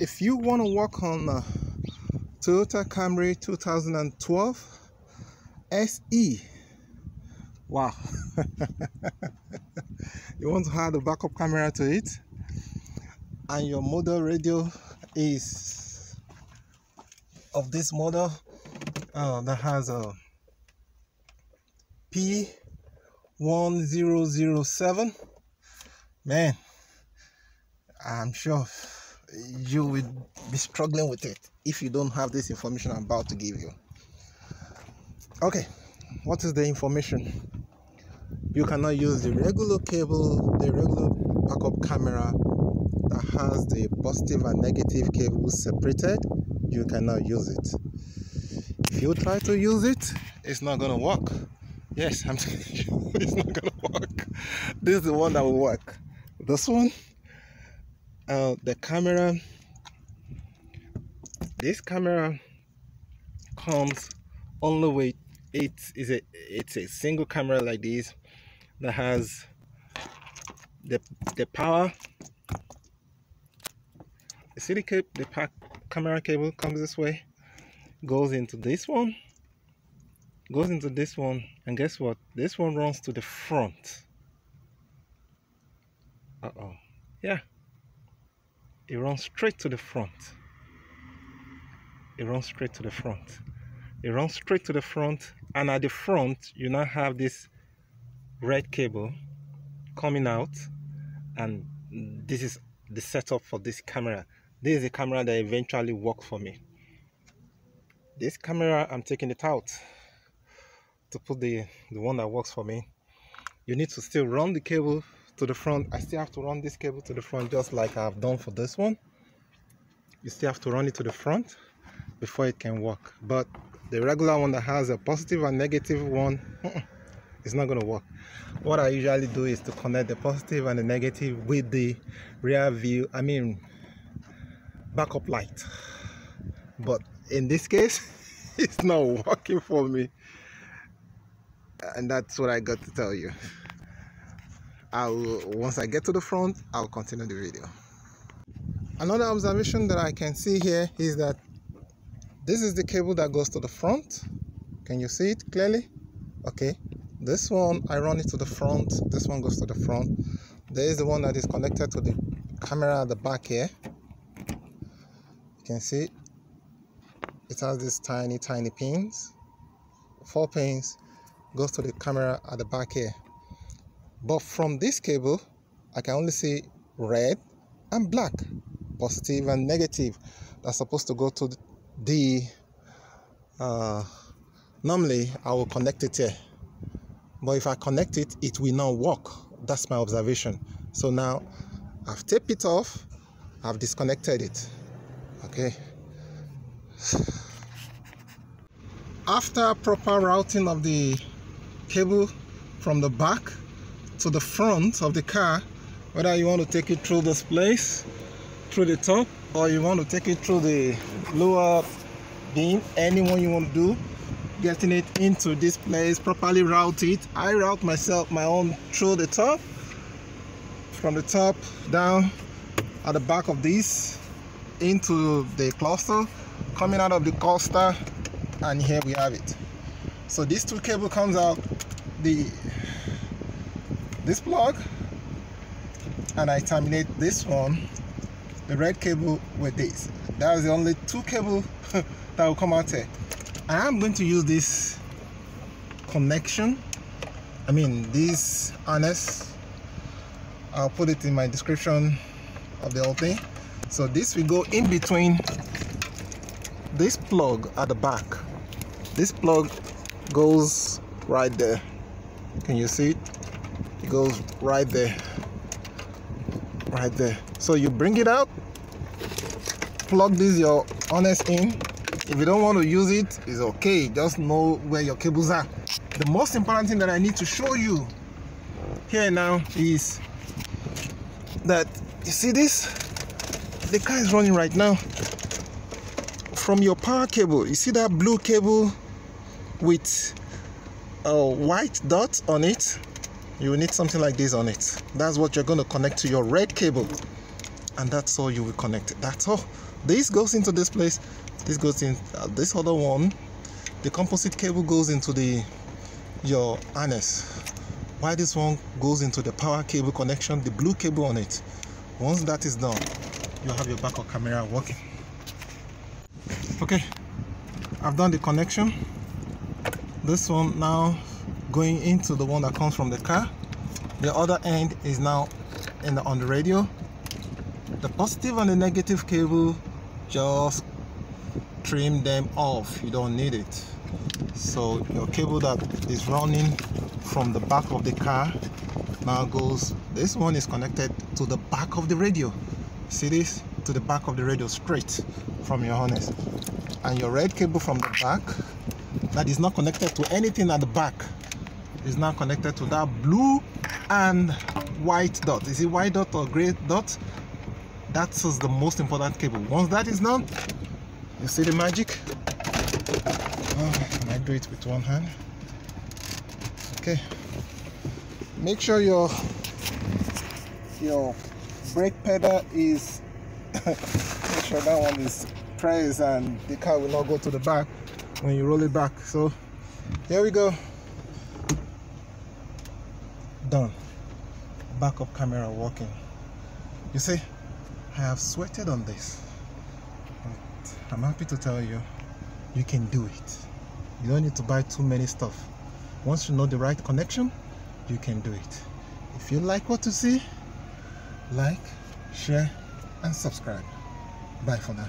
If you want to work on Toyota Camry 2012 SE, wow, you want to add a backup camera to it, and your model radio is of this model that has a P10067, man, I'm sure you will be struggling with it if you don't have this information I'm about to give you. Okay, what is the information? You cannot use the regular cable, the regular backup camera that has the positive and negative cables separated. You cannot use it. If you try to use it, it's not gonna work. Yes, I'm telling you, it's not gonna work. This is the one that will work. This one, the camera, this camera comes only with it's a single camera like this that has the power. You see the camera cable comes this way, goes into this one, and guess what? This one runs to the front. Yeah, it runs straight to the front. It runs straight to the front. And at the front, you now have this red cable coming out, and this is the setup for this camera. This is the camera that eventually worked for me. This camera, I'm taking it out to put the one that works for me. You need to still run the cable to the front. I still have to run this cable to the front, just like I've done for this one. You still have to run it to the front before it can work. But the regular one that has a positive and negative one, it's not going to work. What I usually do is to connect the positive and the negative with the rear view, backup light. But in this case, it's not working for me, and that's what I got to tell you. Once I get to the front, I'll continue the video. Another observation that I can see here is that this is the cable that goes to the front. Can you see it clearly? Okay, this one, I run it to the front. This one goes to the front. There is the one that is connected to the camera at the back here. You can see it has these tiny pins. 4 pins goes to the camera at the back here. But from this cable, I can only see red and black, positive and negative. That's supposed to go to the normally I will connect it here, but if I connect it, it will not work. That's my observation. So now I've taped it off, I've disconnected it. Okay, after proper routing of the cable from the back to the front of the car, whether you want to take it through this place, through the top, or you want to take it through the lower beam, anyone you want to do, getting it into this place, properly route it. I route my own through the top, from the top down at the back of this into the cluster, coming out of the cluster, and here we have it. So this two cable comes out this plug, and I terminate this one, the red cable, with this. That is the only two cable that will come out here. I am going to use this connection, this harness. I'll put it in my description of the whole thing. So this will go in between this plug at the back. This plug goes right there. Can you see it? It goes right there. Right there. So you bring it out, plug this your harness in. If you don't want to use it, it's okay. Just know where your cables are. The most important thing that I need to show you here now is that, you see this? The car is running right now from your power cable. You see that blue cable with a white dot on it? You will need something like this on it. That's what you're going to connect to your red cable, and that's all you will connect. That's all. this goes into this place, this goes in this other one. The composite cable goes into your harness, while this one goes into the power cable connection, the blue cable on it. Once that is done, you have your backup camera working. Okay, I've done the connection. This one now going into the one that comes from the car. The other end is now on the radio. The positive and the negative cable, just trim them off. You don't need it. So your cable that is running from the back of the car now goes, this one is connected to the back of the radio. See this? To the back of the radio, straight from your harness. And your red cable from the back that is not connected to anything at the back is now connected to that blue and white dot. Is it white dot or gray dot? That is the most important cable. Once that is done, you see the magic. I might do it with one hand. Okay, make sure your brake pedal is make sure that one is pressed and the car will not go to the back when you roll it back. So here we go. Done. Backup camera working. You see, I have sweated on this, but I'm happy to tell you, you can do it. You don't need to buy too many stuff. Once you know the right connection, you can do it. If you like what you see, like, share, and subscribe. Bye for now.